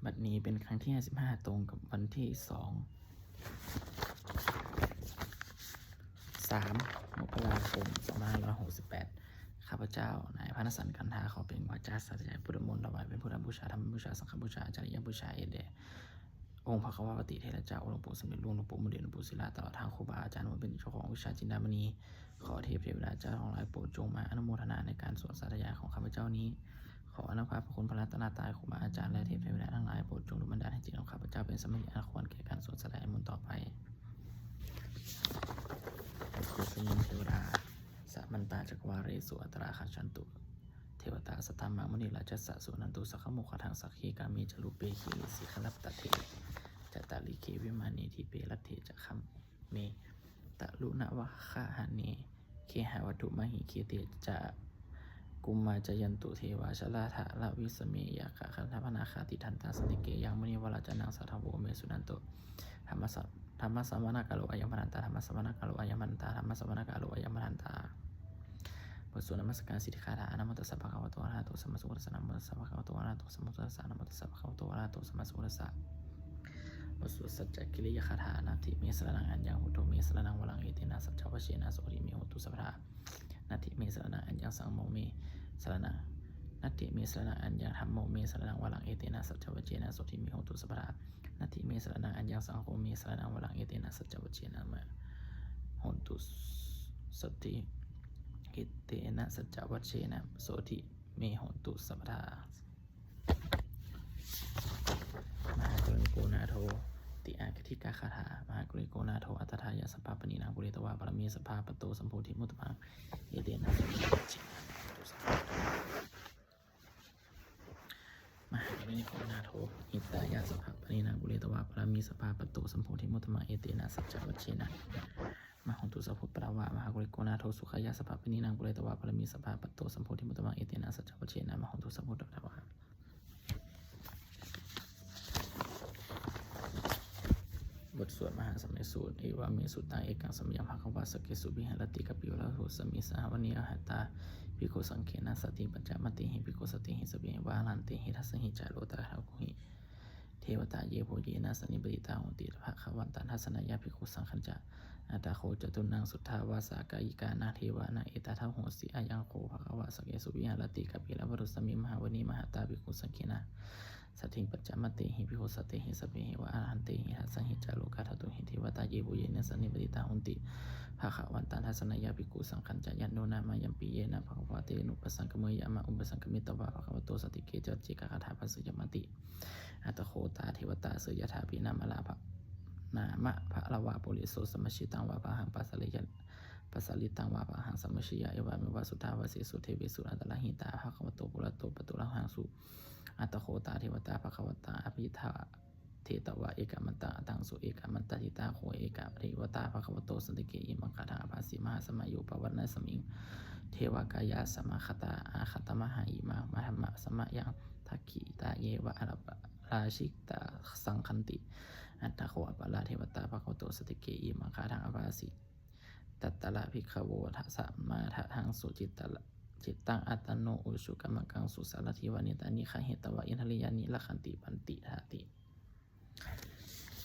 บัดนี้เป็นครั้งที่55ตรงกับวันที่3 มกราคม 2568ข้าพเจ้านายพนสันต์กันทาขอเป็นวาจาสัจจะพุทธมนต์ถวายเป็นพุทธบูชาธรรมบูชาสังฆบูชาจริยบูชาแด่องค์พระคัมภีร์เทระเจ้าหลวงปู่สมเด็จหลวงปู่มุนีหลวงปู่ศิลาตลอดทางครูบาอาจารย์ว่าเป็นเจ้าของวิชาจินดามณีขอเทพเทวดาเจ้าทั้งหลายโปรดจงมาอนุโมทนาในการสวดสาธยายของข้าพเจ้านี้ขออนุภาพพระคุณพระรัตนตรัยครูบาอาจารย์และเทพเทวดาทั้งหลายโปรดจงดลบันดาลให้จิตของข้าพเจ้าเป็นสมัยอันควรแก่การสวดสาธยายมนต์ต่อไปขอสมุนเทวดาสัมมันตาจักวาเรสุอัตราคัจฉันตุเทวตาสตามามณีราชสะสุนันตุสักขมุขทังสักขีกามีจลุเปขีลิสิขลับตเทจัตตาลิเควิมานีทิเปรัตเถจะคัมเมตะลุณวะคาหานีเคหาวัตถุมหิเคเตจะกุมมาจยันตุเทวาชลาธะละวิสเมยะคะคันธพนาคาติทันตาสติเกยังมณีวราจนังสัทธโวเมสุนันตุธรรมสัมมนาคาโลอายมันตาธรรมสัมมนาคาโลอายมันตาธรรมสัมมนาคาโลอายมันตาบทสวดนมัสการสิทธิคาถานะโมตัสสะภะคะวะโตอะระหะโตสัมมาสัมพุทธัสสะนะโมตัสสะภะคะวะโตอะระหะโตสัมมาสัมพุทธัสสะนะโมตัสสะภะคะวะโตอะระหะโตสัมมาสัมพุทธัสสะบทสวดสัจจกิริยคาถานาทิเมสรนังอัญญังหุโตเมสรนังวลังเอเตนะสัจจวเชนะโสติเมหุตุสัพพะนาทิเมสรนังอัญญังสังโมเมสรนังนาทิเมสรนังอัญญังธัมโมเมสรนังวลังเอเตนะสัจจวเชนะโสติเมหุตุสัพพะนาทิเมสรนังอัญญังสังโฆเมสรนังวลังเอเตนะสัจจวเชนะมะหุตุสติกิเตนะสัจจวัชเชนะโสติเมหนตุสัพพะมหากรุณิโกนาโทติอาคติกาคาถามหากรุณิโกนาโทอัตถายาสัพพะปณีนางปุริตวาปรมีสัพพะปโตสัมโพธิมุตตมังเอเดนะสัจจวัชเชนะมหากรุณิโกนาโทหิตายาสัพพะปณีนางปุริตวาปรมีสัพพะปโตสัมโพธิมุตตมังเอเดนะสัจจวัชเชนะมหนตุสัพพุปราวะมหากุลิโกนาโทสุขายาสัพพะปณีนางกุเลตวะปรมีสัพพะปัตโตสัมโพธิมุตตมังเอเตนะสัจจวัชเชนะมหนตุสัพพุปราวะบทสวดมหาสมัยสูตรเอวาเมสุตังเอกังสัมยังภควาสเกสุบิหรติกปิวลาโหสมิสหวณีอหัตตาภิกขุสังเขนะสติปัญจมติหิภิกขุสติหิสเบวาลันติหิทัสหิจาโรตระหะกุหิเทวตาเยโพเยนะสนิปติตาโหติภะคะวันตันทัสนายาภิกขุสังขัญจะอัตตาโคจตุนังสุทธาวาสากายิกานาเทวานาเอตทัพโหสิอายังโคภควาสเกสุวิหารติกปิลวรุสมิมหาวณีมหาตาภิกขุสังเขนะสัทธิปัจจมติหิภิกขุสติหิสเปหิวะอรหันติหิทัสหิจาโลกาทัตุหิเทวตาเยโพเยนะสนิปติตาโหติภะคะวันตันทัสนายาภิกขุสังขัญจะยันโนนามายัมปิเยนะภควาเตนุปสังกเมยะมะอุปสังกมิตวะภควโตสติเกจจิกาคาถาภัสสยมติอัตตโคตาเทวตาเสยถาภินามลาภนามะภะละวะปุริโสสมชิตังวะปะหังปัสสะลิยันปัสสะลิตังวะปะหังสมชิยะเอวะเมวะสุทาวะเสสุเทวิสุอัตตละหิตาภะคะวะโตปุระโตปตุละหังสุอัตตโคตาเทวตาภะคะวตาอภิธาเทตวะเอกมันตะตังสุเอกมันตทิตาโคเอกะเทวตาภะคะวะโตสันติเกอิมังคาถาภาสิมหาสมัยโยปวัณณสมิงเทวกายาสมาคตาอาคตมหาอิมามหัมมะสมะยังทักขิตาเยวะอรราชิกตาสังคันติอัตตโคอปลาเทวตาภะคะวะโตสติเกอิมังคาทังอภาสิตัตตละภิกขโวทัสสะมาทะทังสุจิตตะจิตตังอัตโนอุชุกรรมกังสุสารทิวานิตานิขเหตวะอินทริยานิละขันติปันติธาติ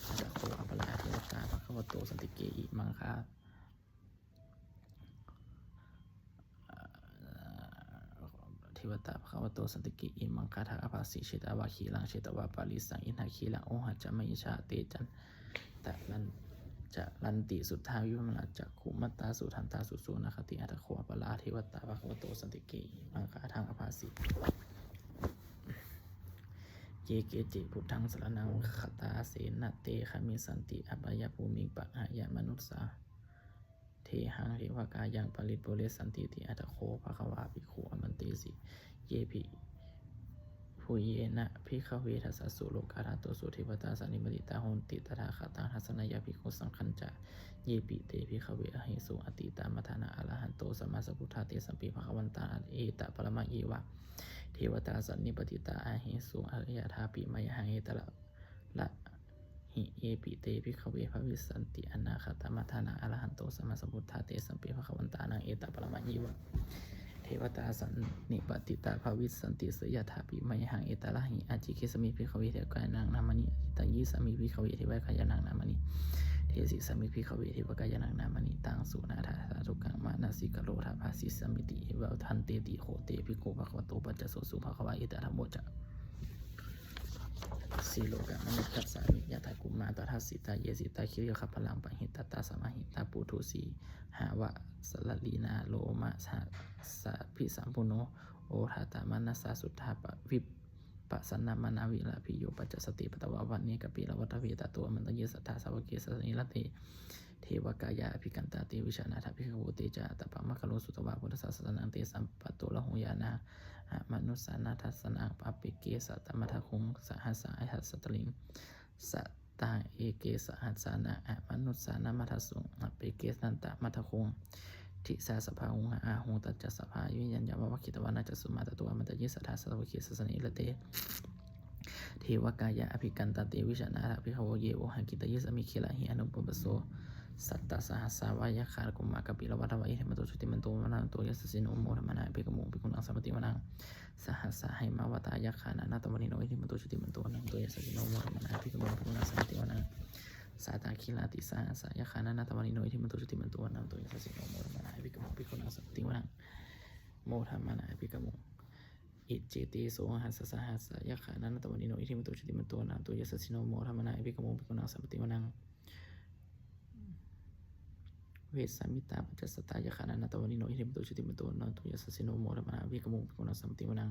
อัตตโคอปลาเทวตาภะคะวะโตสติเกอิมังคาเทวตาภะคะวะโตสันติกิอิมังคาถาอภาสิเชตาวาคีลังเชตวาปาลิสังอินทาคีลังโอหัจจะไม่ชาเตจันตะลันจะลันติสุทธาวิมลจักขุมัตตาสุทันตาสุโสนคติอัตถโคอปลาเทวตาภะคะวะโตสันติกิอิมังคาทังอภาสิเยเกจิพุทธังสรณังคตาเสนะเตขมิสันติอภัยภูมิปะหายมนุสสาเทหังเทวกายังปริปุเรสันติติอัตถโคภควาภิกขุอมันติสิเยปิภูเยนะภิกขเวทัสสะสุโลกาธาโตสุเทวตาสันนิมติตาโหติตถาคตังทัสนายาภิกขุสังคัญจะเยปิเตภิกขเวอหิสุอติตามัทนาอรหันโตสัมมาสัพพุทธาเตสัมปิภควันตาเอตะปรมะเยวะเทวตาสันนิปติตาอหิสุอริยธาปิมยหังเอตละหิเอปิเตภิกขเวภวิสันติอนาคตมัทนาอรหันโตสัมมาสัพพุทธาเตสัมปิภควันตานังเอตะปรมะเยวะ เทวตาสันนิปติตาภาวิสันติเสยถาปิไมหังเอตาลาหิอาจิเคสมิพิขวิเทวกายนางนามณิตังยิสามิพิขวิเทวกายนางนามณิเทสิสามิพิขวิเทวกายนางนามณิตังสุนาถาสาทุกังมานาสิกโลทาภาสิสมิติเอวะทันเตติโหเตภิกขุภควโตปัจจโสสุภควาอิตาธรรมโมจะสีโลกะมนุษย์ทัสสามิยะถากุมมาตทัสสิตาเยสิตาคิริยคัพพลังปะหิตตาสมาหิตาปุถุสีหาวะสลลีนาโลมาสะพิสัมปุโนโอทาตามานัสสาสุทธาปวิปัสสนามานาวิลาภิโยปัจจสติปตวะวันเนกปิลวัตเวตาตัวมันตเยสัทธาสาวเกสนิรเตเทวกายาภิกันตาเตวิชานาถาภิกขโวเตจาตปะมะคโลสุตวะพุทธศาสนังเตสัมปัตโตละหงยานามนุสานาทัสนังปะปิเกสัตมัทคุงสหัสสาหัสตลิงสัตตาเอเกสหัสสานะมนุสานามัทสุงอปิเกสันตมัทคุงทิสาสภาหุงอาหุงตัจจสภายุยัญญาวะคิตวานาจสุมาตตัวมันตยิสัทธาสวเกสสนิรเตเทวกายาอภิกันตเตวิชานาถาภิกขโวเยโอหังกิตยิสมิคิลาหิอนุปปโสสัตตสหัสสาวายะคารกุมมากปิลวัฏวะอิเทมโตชุติมันโตมนังโตยสัสสิโนโมธรรมนาภิกขโมภิกขุนังสัมปติวนังสหัสสะไหมาวตายะคานานาตมณิโนอิเทมโตชุติมันโตนังโตยสัสสิโนโมธรรมนาภิกขโมภิกขุนังสัมปติวนังสาตาคิลาติสหัสสะยะคานานาตมณิโนอิเทมโตชุติมันโตนังโตยสัสสิโนโมธรรมนาภิกขโมภิกขุนังสัมปติวนังโมธรรมนาภิกขโมอิจิติโสหัสสะหัสสะยะคานานาตมณิโนอิเทมโตชุติมันโตนังโตยสัสสิโนโมธรรมนาภิกขโมภิกขุนังสัมปติวนังเวสามิตาปัจจสตายะคานานาตวนิโนอิเทมโตชุติมโตนันตุยสัสสิโนโมธรรมนาภิกขโมภิกขุนังสัมปติวนัง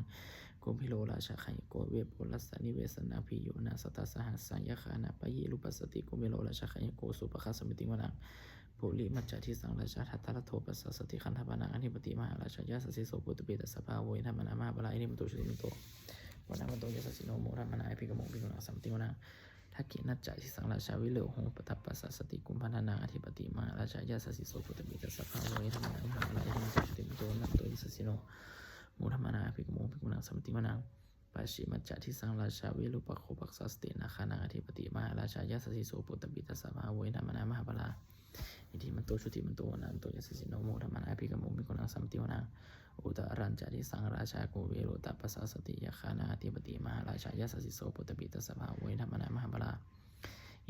โกภิโลราชาไขโกเวโปลัสสนิเวสนาภิโยนาสตาสหัสสังยะคานาปะเยลุปัสสติโกภิโลราชาไขโกสุปคัสสมิติวนังปุริมัจจทิสังราชาทัตตะโทปัสสสติขันธปานังอธิปติมหาราชายาสสิโสปุตติเปตสภาโวยธรรมนามหาบาลาอิเทมโตชุติมโตวันนังโตยสัสสิโนโมธรรมนาภิกขโมภิกขุนังสัมปติวนังทักขินัจจทิสังราชาวิเลโหปตัปปัสสสติกุมภานาอธิปติมาราชายาสสิโสปุตติสภาโวยธรรมนามหาบาลาอิเทมโตชุติมโตนันโตยสัสสิโนโมธรรมนาภิกขโมภิกขุนังสัมปติวนังปัจฉิมัจจทิสังราชาวิรุปโคปักสัสตินาคานาอธิปติมาราชายาสสิโสปุตติสภาโวยธรรมนามหาบาลาอิทิมันโตชุติมันโตนันโตยสัสสิโนโมธรรมนาภิกขโมภิกขุนังสัมปติวนังอุตรัญจทิสังราชาโกเวโรตัปปัสสสติยคานาอธิปติมหาราชายาสสิโสปุตติสภาโวยธรรมนามหาบาลา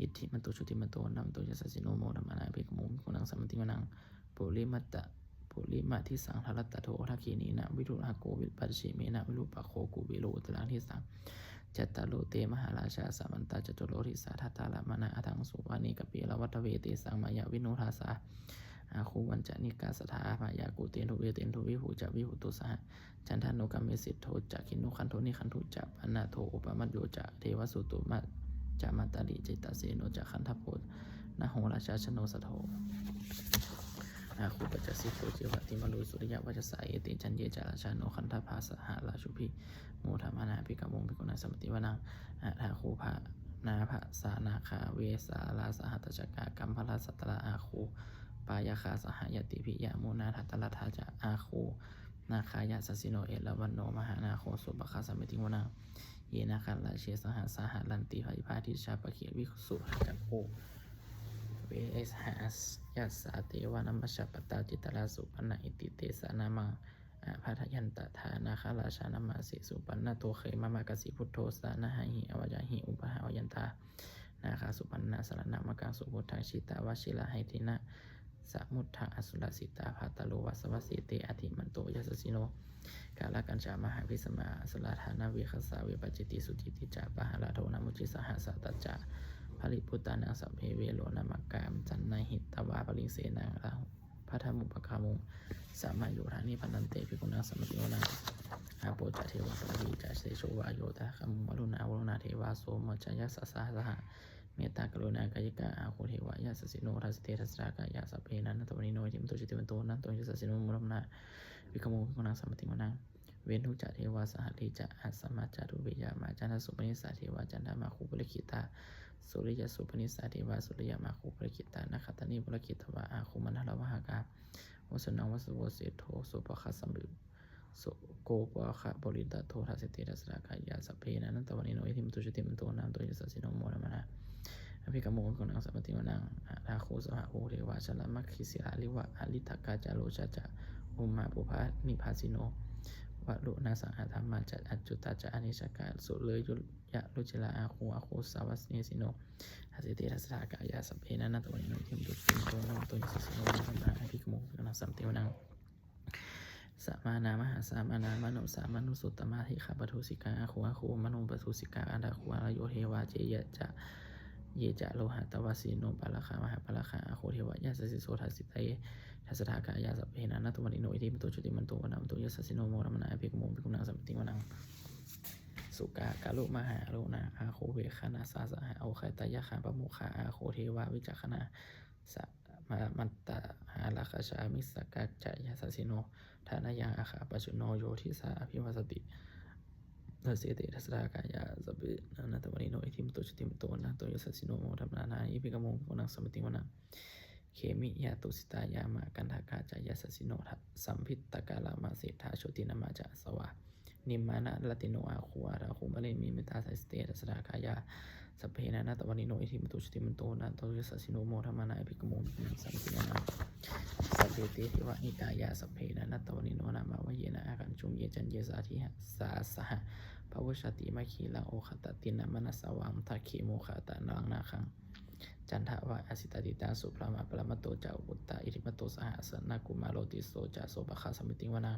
อิทธิมันโตชุติมันโตนัมโตยัสสิโนโมธรรมนาภิกขโมภิกขุนังสัมปติวนังปุริมัตทิสังทรัตตโททักขีนีนะวิรุณโกวิปัสฉิเมนะวิรุปโคกุเวโรตรังทิสังจัตตโลเตมหาราชาสัมมันตาจตุโลทิสาทัตตาลามนาอัทังสุวานิกปิลวัตเวเตสังมายาวิโนทาสาอาคูวันจานิกาสถามายากุเตนทุเวเตนทุวิหูจะวิหุตุสหจันทานุกัมเมสิทโทจะคินุคันโทนิคันทุจะปันนาโทอุปมัตโยจะเทวสุตุมัจามัตตาลิจิตาเสโนจะคันทัพโพนะโหราชาชโนสโทอาคูปัจจสิโตเจวะติมลุสุริยะวัจสายเตจันเยจาราชาโนคันทัพภาสหาราชุพิโมธรรมนาภิกขโมภิกขุนังสัมปติวนังอาคูภานาภาสานาคาเวสาลาสหัตจกากัมพลาสัตตะอาคูปายาคาสหายติพิยะโมนาทัตตลทาจะอาคูนาคายาสสิโนเอลวันโนมหานาโคสุปคาสัมปติวนังเยนะคันราเชสหสหลันติภิพาทิชาปะเขียวิสุจักโภเวสหัสยัสสาเตวานัมมชปตาจิตราสุปนะอิติเตสานามังพัทยันตถานาคาราชานามาสิสุปันนโตเขมามากสิพุทโธสานาหหิอวจาหิอุปหายันตานาคาสุปันนาสารนามกังสุพุทธังชิตาวชิลาไหตินะสมุทธังอสุรสิตาภาตโลวัสวสิเตอธิมันโตยัสสิโนกาลกัญจามหาวิสมาสลาธานาวิคัสสาวิปัจจิติสุจิติจาปหาราโทนามุจิสหัสตัจจาภริพุตตานังสัพเพเวโรนามกามจันนหิตวาปริเสนังราหุพัทธมุปคามุงสามาโยธานิพันธ์เตภิกขุนังสัมปติวนังอาโปจเทวะปะรีจเสโชวาโยตะคัมวรุณาวรุณาเทวาโสมจยัสสะสหะเมตตากรุณากายกะอาโคเทวะยะสสิโนทัสเตทัสรากายะสัพเพนันตวนิโนจิมโตจิติวันโตนันโตยัสสิโนมุรมนาภิกขโมภิกขุนังสัมปติวนังเวนทุจเทวาสหริจะอัสสมาจารุเบยามาจันทสุปนิสาเทวาจันทมาคุปริคิตาสุริยสุปนิสาเทวาสุริยมาคุปริคิตานาคตานิปุรคิตวะอาคุมันทลวะหากาวสนังวสโวเสโทสุปคัสสัมบิสุโกปะคะบริตโททัสเตทัสรากายะสัพเพนันตวนิโนอิทิมตุจุติมันโตนันโตยัสสิโนโมธรรมนาอภิกขโมภิกขุนังสัมปติวนังอาโคสหะโอเทวาชลมัคคิสิลาลิวะอลิทักกาจาโลชะจะโอ อุมาปุพานิพาสิโนวะลุนาสังหธรรมาจัดอัจจุตาจะอนิชกาสุเลยยุยะลุจิลาอาคูสาวัสเนสิโนทัสติทัสสากายาสัพเพนันตวันโนทิมตุติโตนันตุนิสิโนธรรมะอภิกโมกนังสัมเทวนังสมานามหาสามานามโนสามานุสุตตมาธิขาปทุสิกาอาคูมโนปทุสิกาอันดาคูอโยเทวาเจยะจะเยจะโลหะตวสีโนปาลคามหาปาลคาอาโคเทวะยะสสิโสทัสสิเตทัสสากายาสัพเพนันตวันโนอิทิมตุจุติมันโตวนัมตุยสสิโนโมธรรมะอภิกโมภิกขุนังสัมเทวนังสุกากาลุมหาโลนาอาโคเวคณาสาสหะโอคตายะขาปมุขาอาโคเทวาวิจักขณาสมามันตาหาลักชามิสกัจจยาสสิโนฐานายังอาคาปัจจุโนโยทิสาอภิวาสติเนเสติทัสสากายาสัพเพนันตวันโนอิทิมตุจุติมโตนันโตยสสิโนโมธรรมนาอิภิกโมภิกขุนังสัมติวนังเขมิยาตุสิตายามากันทากาจายาสสิโนทัสัมพิตตกาลามาเสธาโชตินามาจาสวานิมมานะลติโนอาคูอาราคูมะเลมิมิตาไสสเตทัสสากายาสัพเพนันตวันโนอิทิมตุจุติมโตนันโตยสสิโนโมธรรมนาอิภิกโมภิกขุนังสัมติวนังสัพเพเตทิวะนิกายาสัพเพนันตวันโนนามาวะเยนะอาคันจุมเยจันเยสาธิหะสาสหะภวชติมะขีลังโอคตตินะมนัสสวังทักขิโมคตานังนาคังจันทวะอสิตติตาสุพรามะปรมตโตจาอุตตาอิทิมโตสหสนากุมาโลติโสจาโสปะคาสมิติวนา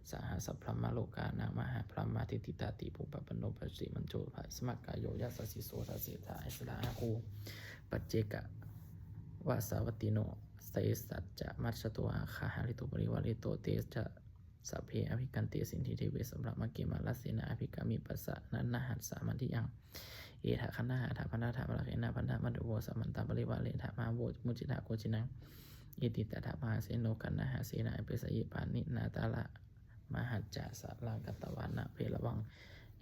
สหสัพพรมโลกานา มหาพรหมาทิติตาติปุปปโนปัจจิมันโจภะสมักกายโยยัสสิโสทัสเสธาอิสลาหูปัจเจกะวาสาวัติโนไสสัจจะมัชชตัวคาหาริตุปริวาริโตเตจะสัพเพอภิกันเตสินทิเทเวสัมภมะเกมาลเสนาอภิกามิปัสสะนันนาหัสสามันทิยังเอถะคณะหาถาพันธะถาปะเขนะพันธะมัตโวสัมมันตาปริวาเลถะมาโวมุจิตาโกจินังอิติตถะมหาเสโนกันนะหาเสนาเปสยิปานินาตาละมหัจจะสะลังกัตตวานะเพลวัง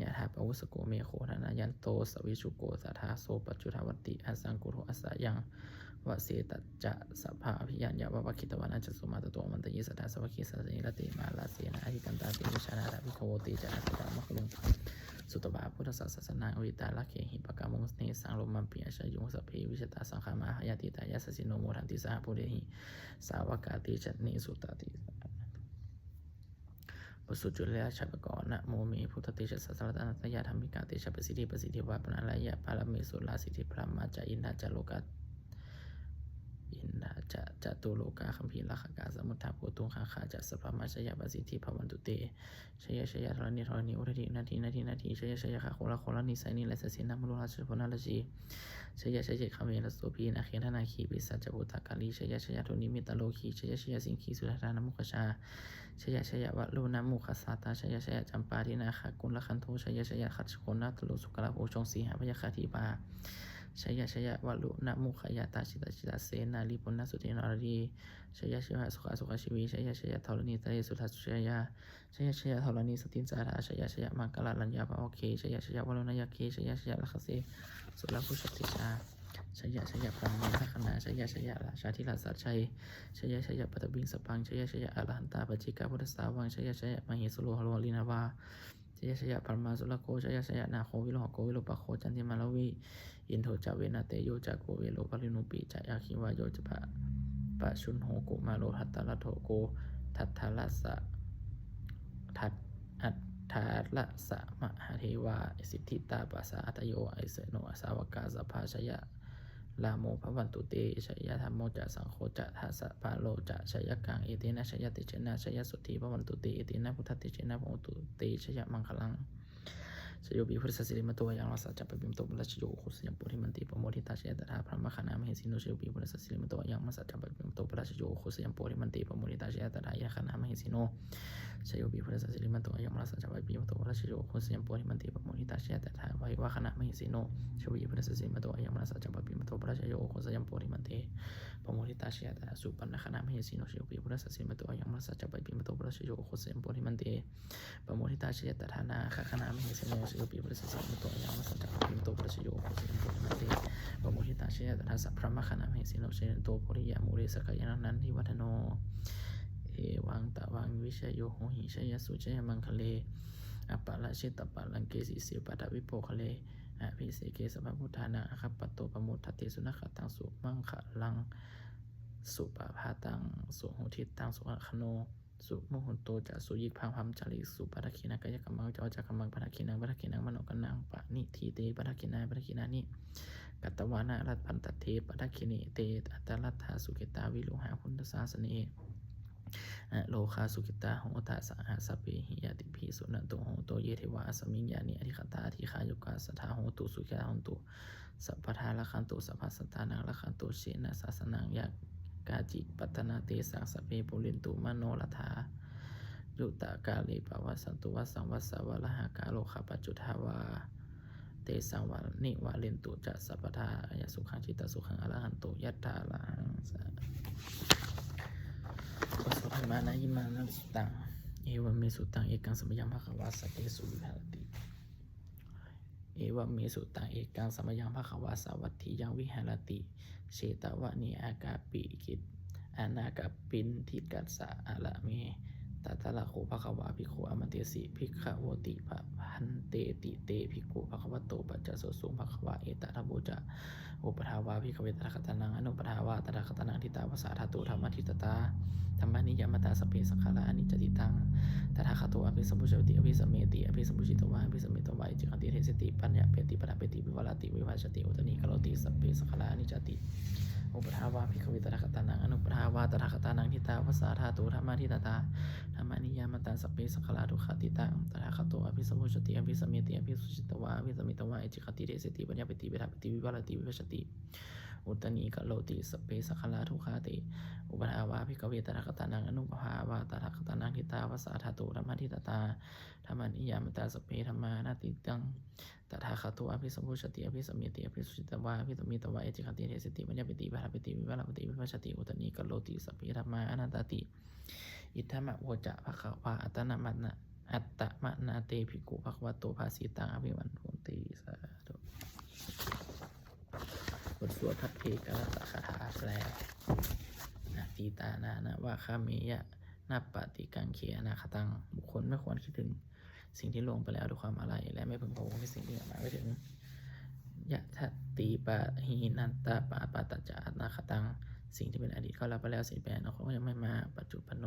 ยะถาปวุสโกเมโคธนายันโตสวิชุโกสัทธาโสปัจจุทวัตติอสังกุโรอัสสะยังวเสตัจจะสัพพะอภิยัญญาวะคิตวานะจัสุมาตโตมันตยิสัทธาสวะคิสัสนิรติมาลาเสนาอธิกันตาติวิชานาถาภิกขโวติจะอัตตามะคุลุงสุตบาพุทธศาสนาอวิตาลักเขหิปกามงสเนสังลมัมปิยชยุงสัพเพวิชตาสังขามาหายาติตายาสสิโนโมทันติสหปุเรหิสาวกาติจัตนิสุตติปสุจุลยาชัปกรนะโมเมพุทธติชสัสสะตนะยาธรรมิกาติชปสิทธิปสิทธิวาปนาลายะปารเมสุลาสิทธิพรหมาจาอินทาจาโลกาอินทาจตุโลกาคัมภีร์ลักขกาสมุทธาภูตุงคาคาจัสสะพรหมาชยปสิทธิภวันตุเตชยชยธรณีธรณีอุทธินาทีชยชยคาโคละนิสัยนิและสินามโลราชพนาลชีชยคเมรสโตพีนาเขธนาคีปิสัจจพุทธกาลีชยทุนิมิตโลคีชยสิงคีสุทธานามุขชาชยวัลโลนามุขสาตาชยจำปาทินาคกุลคันโทชยขัดโคนาตุโลสุกลาโภชงสีหาพยาคาทีปาชยวัลุนามุขยาตาชิตเสนาลีปุณณสุเทนรดีชยสุขชีวีชยธรณีตะเยสุทัสชยธรณีสตินจาราชยมังกลาลัญญาภาวเคชยวรุณยเคชยลักขเสสุรพุชติชาชยพรหมทัคณาชยราชาธิราชชยปตบิงสปังชยอรหันตาปจิกาพุทธสาวังชยมหิสโลหโลลินาวาชยพรหมาสุรโกชยนาโควิโลหโกวิโลปะโคจันติมาลวีอินโทจาเวนะเตโยจาโกเวโลปรินุปิจายาคิวาโยจะปะชุนโหกุมาโลทัตตะละโทโกทัตถะละสะทัตอัตถาละสะมหาเทวาสิทธิตาปัสสะอัตโยไอเสโนสาวกาสภาชยลาโมภวันตุเตชยธรรมโมจะสังโฆจะทัสสะปาโลจะชยกังเอเตนะชยติเจนะชยสุทธิภวันตุเตเอเตนะพุทธติเจนะภวันตุเตชยมังคลังชโยบิพุทธสิริมโตยังรัสสัจจปิมโตบุรชโยโคสยมปุริมันติปโมทิตาชยตถาพระมคณามหิสิโนชโยบิพุทธสิริมโตยังรัสสัจจปิมโตบุรชโยโคสยมปุริมันติปโมทิตาชยตถายะคณามหิสิโนชโยบิพุทธสิริมโตยังรัสสัจจปิมโตบุรชโยโคสยมปุริมันติปโมทิตาชยตถาวะคณามหิสิโนชโยบิพุทธสิริมโตยังรัสสัจจปิมโตบุรชโยโคสยมปุริมันติปโมทิตาชยตถาสุปันนคณามหิสิโนชโยบิพุทธสิริมโตยังรัสสัจจปิมโตบุรชโยโคสยมปุริมันติปโมทิตาชยตถานาคณามหิสิโนชโยบิพุทธสิริมโตยังรัสสัจจปิมโตบุรชโยโคสยมปุริมันติปโมทิตาชยตถาสัพพะมคณามหิสิโนชยโตปุริยมุเรสกายนันนันทิวัฒโนเอวังตะวังวิชโยโหหิชยสุชยมังคะเลอปะละชิตปะลังเกสิสิปัตวิโปคะเลอภิเสเกสัพพุทธานาอคัปปโตปมุตติสุนัขตังสุมังคะลังสุปภาตังสุหุทิตังสุขโน สุโมโหโตจะสุยิกพังพัมจาริสุปัทคินากายกัมมังจอจักกัมมังปัทคินังปัทคินังมโนกันังปะนิทีเตปัทคินาปัทคินานิกัตตวานารัตพันตเทปัทคินิเตอัตตลัทธาสุเกตาวิโลหะพุทธศาสเนโลคาสุกิตาโหตาสหสเปหิยติภิสุนันตุโหโตเยเทวาสมิงญาณิอธิคตาอธิคายุกาสทาโหตุสุขะโหตุสัพพทาละคันตุสัพพสัตตานังละคันตุเชนะสาสนังยากาจิปัตนาเตสังสเปปุรินตุมโนลธายุตากาเลปวัสสันตุวัสสังวัสสวะละหากาโลคาปัจจุทาวาเตสังวานิวาเลนตุจะสัพพทายสุขังจิตสุขังอรหันตุยัตถาลังปัสสะมานะยิมานัสุตังเอวเมสุตังเอกังสมยังภควาสัพเพสุวิหารติเอวเมสุตังเอกังสมยังภควาสวัตถิยังวิหารติเชตวะนิอากาปิกิตอนาคปินทิกัสสะอะละเมตัตละโคภควาภิกขุอมันเตสิภิกขโวติภพันเตติเตภิกขุภควโตปัจจโสสุภควาเอตตะโบจะอุปทาวาภิกขเวตระคตนังอนุปทาวาตระคตนังทิตาวสาธาตุธรรมทิตตาธรรมนิยมตาสเปสังขารานิจติตังตถาคตอภิสัมพุชติอภิสัมเมติอภิสัมพุชิตวะอภิสัมเมตวะจิกติเทสติปัญญาเปติปะเปติวิวัลติวิภัชติอุตนิกโลติสัพเพสังขารานิจติอุปทาวาภิกขเวตระคตนังอนุปทาวาตระคตนังทิตาวสาธาตุธรรมทิตตาธรรมนิยมตาสเปสังขาราทุกขติตังตถาคตอภิสัมพุชติอภิสัมเมติอภิสัมพุชิตวะอภิสัมเมตวะจิกติเทสติปัญญาเปติปะเปติวิวัลติวิภัชติอุตนิกโลติสเปสังขาราทุกขติอุปทาวาภิกขเวตระคตนังอนุปทาวาตระคตนังทิตาวสาธาตุธรรมทิตตาธรรมนิยมตาสเปธรรมานาติตังตถาคตอภิสัมพุชติอภิสัมเมติอภิสัมพุชิตวะอภิสัมเมตวะจิกติเทสติปัญญาเปติปะเปติวิวัลติวิภัชติอุตนิกโลติสเปธรรมาอนัตติอิทธมะโวจะภควาอัตตนะมัตนะอัตตมะนาเตภิกขุภควโตภาสิตังอภิวันโหติสาธุบทสวดพัทเพกะตะคาถาแปลนาตีตานานะว่าข้าเมยะนับปฏิกังเขียนาคตังบุคคลไม่ควรคิดถึงสิ่งที่ล่วงไปแล้วด้วยความอะไรและไม่พึงพะวงในสิ่งที่หมายไว้ถึงยะทัตติปะหินันตาปะปะตัจจะนาคตังสิ่งที่เป็นอดีตก็รับไปแล้วสิ่งเป็นอนาคตก็ยังไม่มาปัจจุบัน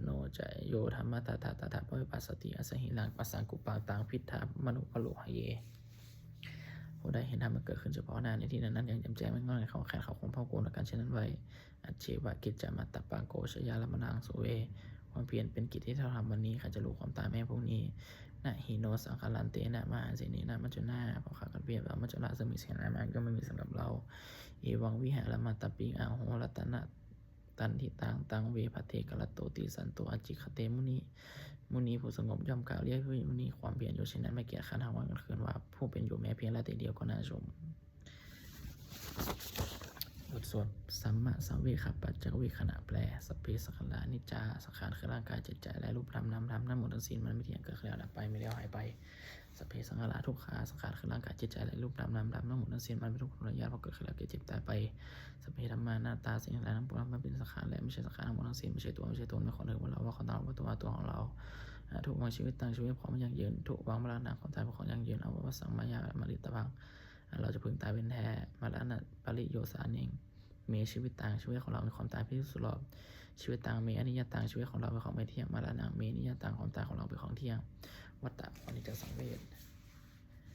โนจะโยธรรมะตถาปวิปัสสติอสหิลังปัสสังกุปาตังพิทธามนุปโลหะเยผู้ใดเห็นธรรมมันเกิดขึ้นเฉพาะหน้าในที่นั้นยังจำแจ้งไม่งอนเขาแขนเขาคงพ่อโกนกันเช่นนั้นไว้อัจเฉวะกิจจามัตตปังโกชยาลมนังสุเวความเพียรเป็นกิจที่เราทำวันนี้ข้าจะรู้ความตายแม่พวกนี้นะหิโนสังคารันเตนะมหาเสนีนะมัจจุนาเพราะข้ากันเปรียบแล้วมัจจุราซึ่งมีเสียงมากก็ไม่มีสำหรับเราเอวังวิหารมัตตปิงอาโหรัตนะตันทิตังเวภเทกะละโตติสันโตอจิคเตมุนีผู้สงบย่อมกล่าวเรียกผู้มุนีความเพียรอยู่เช่นนั้นไม่เกียจขันหาวันกันคืนว่าผู้เป็นอยู่แม้เพียงละแต่เดียวก็น่าชมบทสวดสัมมาสังเวคปัจจวิขณะแปลสเปสังขารนิจจาสังขารคือร่างกายจิตใจและรูปธรรมนามธรรมทั้งหมดทั้งสิ้นมันไม่เที่ยงเกิดขึ้นแล้วดับไปไม่แล้วหายไปสเปสังขารทุกขาสังขารคือร่างกายจิตใจและรูปธรรมนามธรรมทั้งหมดทั้งสิ้นมันเป็นทุกข์ระยะเพราะเกิดขึ้นแล้วเกิดเจ็บตายไปสเปธรรมานาตาสิ่งทั้งหลายทั้งปวงมันเป็นสังขารและไม่ใช่สังขารทั้งหมดทั้งสิ้นไม่ใช่ตัวไม่ใช่ตนไม่ของเราว่าของเราว่าตัวของเราถูกวางชีวิตตั้งชีวิตของมันยั่งยืนถูกวางมรณะของตายของยั่งยืนเอาว่าสังมายามาริตพังเราจะพึงตายเป็นแท้มรณะปริโยสานเองมีชีวิตต่างชีวิตของเราในความตายพิสุรอบชีวิตต่างมีอนิจจต่างชีวิตของเราเป็นของไม่เที่ยงมรณะมีนิจจต่างความตายของเราเป็นของเที่ยงวัฏฏะอนิจจสังเวช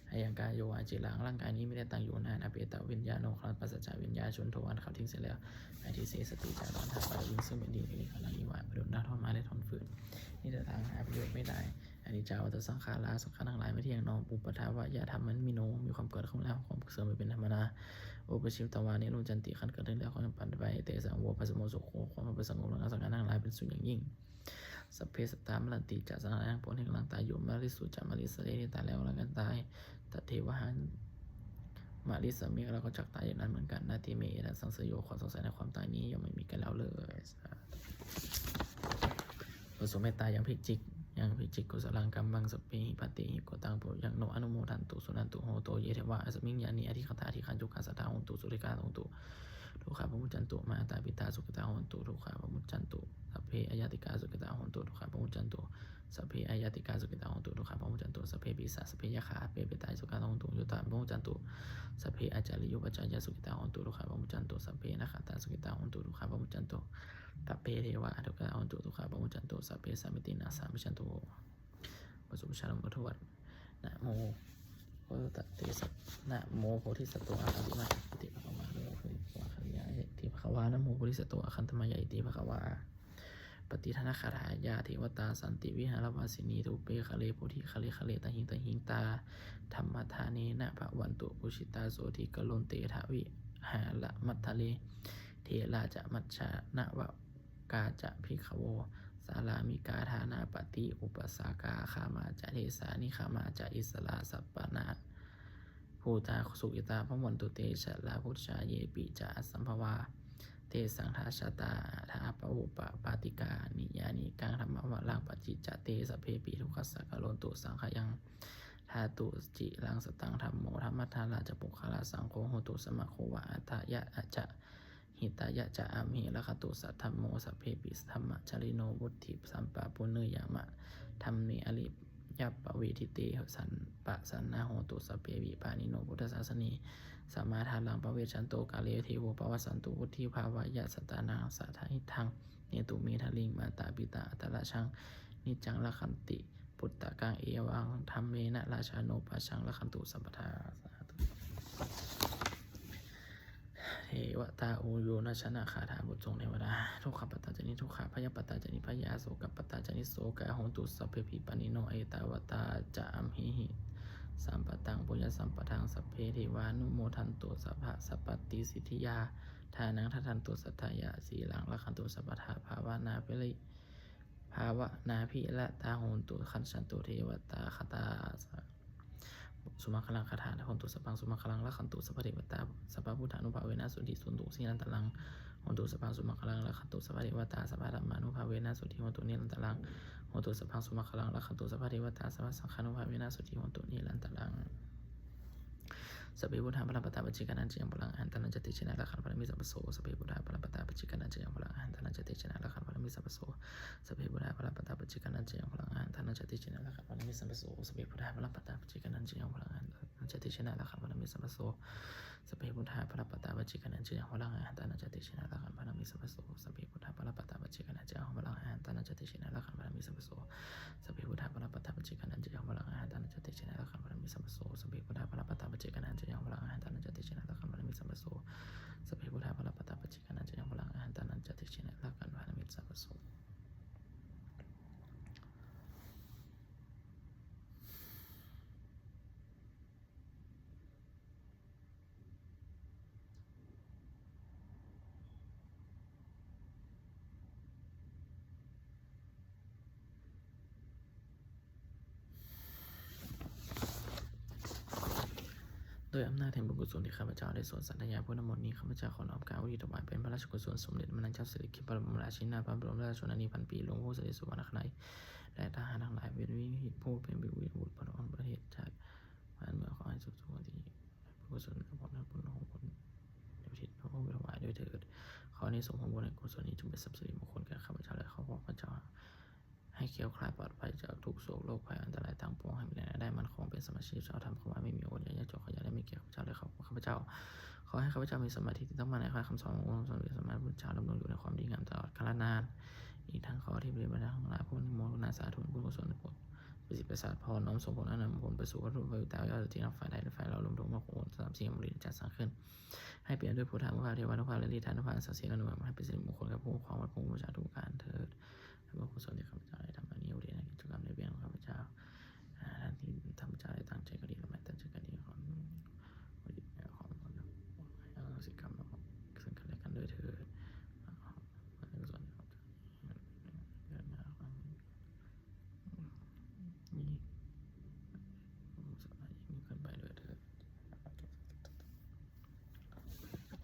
อายังกายโยอาจิรังร่างกายนี้ไม่ได้ตั้งอยู่นานอเปตวิญญาโนคลังปัสสจาวิญญาชนโทวันขับทิ้งเสร็จแล้วไอทีเสสติจารอนทาปาวิงซึ่งเป็นดีในขณะนี้ว่าประดุจนาทอนไม้และทอนฟืนนี่จะทางหาประโยชน์ไม่ได้อนิจจาวัฏสังขาราสังขารทั้งหลายไม่เที่ยงนองอุปทาวะยาธรรมมันมีโนมีความเกิดขึ้นแล้วความเสื่อมไปเป็นธรรมดาอุปชิมตวานิรุจันติขันเกิดขึ้นแล้วความปั่นไปเตสังโวปัสสโมสุโขความเป็นสงบระงับสังขารทั้งหลายเป็นสุญอย่างยิ่งสัพเพสัตตามลันติจักสังขารทั้งปวงที่กำลังตายอยู่มาริสุจามาริสเลที่ตายแล้วแล้วกันตายตัดเทวหันมาริสามีเราก็จักตายอย่างนั้นเหมือนกันนาทีเมและสังเสยโยความสงสัยในความตายนี้ยังไม่มีกันแล้วเลยผสมเมตตายังพิจิกกุศลังกัมบังสเปหิปติหิโกตังปุยังโนอนุโมทันตุสุนันตุโหโตเยเทวะอสมิงญาณิอธิคตาอธิคันจุกัสสะทาโหตุสุริกาโหตุ ทุกขาปมุจจันตุมาตาปิตาสุขตาโหนตุทุกขาปมุจจันตุสัพเพอายติกาสุขตาโหนตุทุกขาปมุจจันตุสัพเพอายติกาสุขตาโหนตุทุกขาปมุจจันตุสัพเพปิสาสัพเพยขาเปเปตายสุขตาโหนตุยุตตาปมุจจันตุสัพเพอาจาริยุปจายสุขตาโหนตุทุกขาปมุจจันตุสัพเพนะขัตตาสุขตาโหนตุทุกขาปมุจจันตุสัพเพเทวะทุกขาโหนตุทุกขาปมุจจันตุสัพเพสามิตินาสามิจันตุปสุชาลมุทวัตนะโมโพธิสัตนะโมโพธิสัตว์อาคันติมาอิติภควาโนโพธิสัตว์อาคันติมาอิติภควานะโมโพธิสัตว์อาคันติมาอิติภควาปฏิทานาคาถายาเทวตาสันติวิหารวาสินีทุเปคะเลโพธิคะเลคะเลตหิงตาธรรมทาเนนะภวันตุอุชิตาโสธิกลุนเตทวิหาละมัททะเลเทราจะมัชชานะวะกาจะภิกขโวสารามิกาธานาปฏิอุปสากาขามาจะเทสานิขามาจะอิสลาสัปปนาภูตาสุกิตาพระวันตุเตชะลาพุทธาเยปิจะสัมภวาเทสังทาชาตาทาปะอุปปาติกานิยานิกังธรรมวะลังปัจจิจะเตสเพปิทุกขสักกะโลนตุสังขยังธาตุจิลังสตังธรรมโมธรรมทาราจะปุคลาสังโฆโหตุสมะโควะอัตยะอะจะหิตายะจะอามิละคตุสัทธัมโมสัพเพปิธรรมะจริโนบุตถิสัมปะปุเนยามะธรรมเนอริยัปปะเวทิเตสันปะสันนาโหตุสัพเพวิปานิโนพุทธศาสนีสัมมาทาลังปะเวชันโตกาเลเทโวปวัสสันตุวุฒิภาวะยะสตานังสัทธิทังเนตุเมทะลิงมาตาปิตาอัตระชังนิจังละคันติปุตตะกังเอวังธรรมเมนะราชาโนปัสสังละคันตุสัมปทาเทวตาโอโยนะชนะคาถาบททรงเทวดาทุกขปัตตาจนิทุกขพยปัตตาจนิพยาโสกปัตตาจนิโสกะโหตุสัพเพปิปานิโนเอตาวตาจะอัมหิหิสัมปตังปุญญสัมปทังสัพเพเทวานุโมทันตุสัพพะสัพปติสิทธิยาทานังทัทันตุสัทธายาสีหลังละคันตุสัพพทาภาวนาเปริภาวนาภิละตาโหตุขันสันตุเทวตาคตาสุมาคลังคาถาโหตุสัพพังสุมาคลังละคันตุสัพพเทวตาสัพพพุทธานุภาเวนะสุติสุนตุสีนันตลังโหตุสัพพังสุมาคลังละคันตุสัพพเทวตาสัพพธรรมานุภาเวนะสุติโหตุนิรันตลังโหตุสัพพังสุมาคลังละคันตุสัพพเทวตาสัพพสังฆานุภาเวนะสุติโหตุนิรันตลังสัพเพพุทธาพลังปตาปัจจิกานันจยังพลังอันตนันจติชนะละคันพลังมิสัพพโสสัพเพพุทธาพลังปตาปัจจิกานันจยังพลังอันตนันจติชนะละคันพลังมิสัพพโสสัพเพพุทธาพลังปตาปัจจิกานันจยังพลังอันตนันจติชนะละคันพลังมิสัพพโสสัพเพพุทธาพลังปตาปัจจิกานันจยังพลังอันตนันจติชนะละคันพลังมิสัพพโสสัพเพพุทธาพลังปตาปัจจิกานันจยังพลังอันตนันจติชนะละคันพลังมิสัพพโสสัพเพพุทธาพลังปตาปัจจิกานันจยังพลังอันตนันจติชนะละคันพลังมิสัพพโสสัพเพพุทธาพลังปตาปัจจิกานันจยังพลังอันตนันจติชนะละคันพลังมิสัพพโสสัพเพพุทธาพลังปตาปัจจิกานันจยังพลังอันตนันจติชนะละคันพลังมิสัพพโสสัพเพพุทธาพลังปตาปัจจิกานันจยังพลังอันตนันจติชนะละคันพลังมิสัพพโสโดยอำนาจแห่งบุญกุศลที่ข้าพเจ้าได้สวดสัตยาพุทธมนต์นี้ข้าพเจ้าขอน้อมกล่าวอุทิศถวายเป็นพระราชกุศลสมเด็จพระนางเจ้าสิริกิติ์บรมราชินีนาถพระบรมราชชนนีพันปีหลวงพ่อเสด็จสุวรรณคนัยและทหารทั้งหลายเวรวิหิตผู้เป็นบิวบุตรพระองค์ประเทศชาติบ้านเมืองขอให้สุขสวัสดิ์กุศลผลนั้นผลของผลเดี๋ยวทิศพระองค์ถวายด้วยเถิดขอในสมของบุญแห่งกุศลนี้จงเป็นทรัพย์สิริมงคลแก่ข้าพเจ้าและครอบครัวข้าพเจ้าให้เคี้ยวคลายปลอดภัยจากทุกโศกโรคภัยอันตรายต่างปวงให้มีรายได้มั่นคงเป็นสมาชิกเจ้าทำขอให้ไม่มีโอนยากจนขออย่าได้มีแก่ข้าพเจ้าและครอบครัวข้าพเจ้าขอให้ข้าพเจ้ามีสมาธิที่ตั้งมั่นในคำสอนขององค์สมเด็จพระสัมมาสัมพุทธเจ้าดำรงอยู่ในความดีงามตลอดกาลนานอีกทั้งขอที่บริบาลทั้งหลายผู้นิมนต์นาสาธุบุญกุศลผลประสิทธิประสาทพรน้อมส่งผลอนำผลไปสู่วัตถุประสงค์ยอดที่นับฝ่ายใดและฝ่ายเรารวมถึงมรรคผล3 สิ่งมรรคจัดสร้างขึ้นให้เปลี่ยนด้วยพุทธานุภาพเทวานุภาพและฤทธานุภาพศักดิ์สิทธิ์อนุภาพให้เป็นสิริมงคลกับผู้ครองวัดผู้บูชาทุกการเถิดให้บุญกุศลที่ข้าพเจ้าได้ทำมานี้อุทิศในกิจกรรมในเบียงของข้าพเจ้าท่านที่ข้าพเจ้าได้ตั้งใจก็ดีและไม่ตั้งใจก็ดี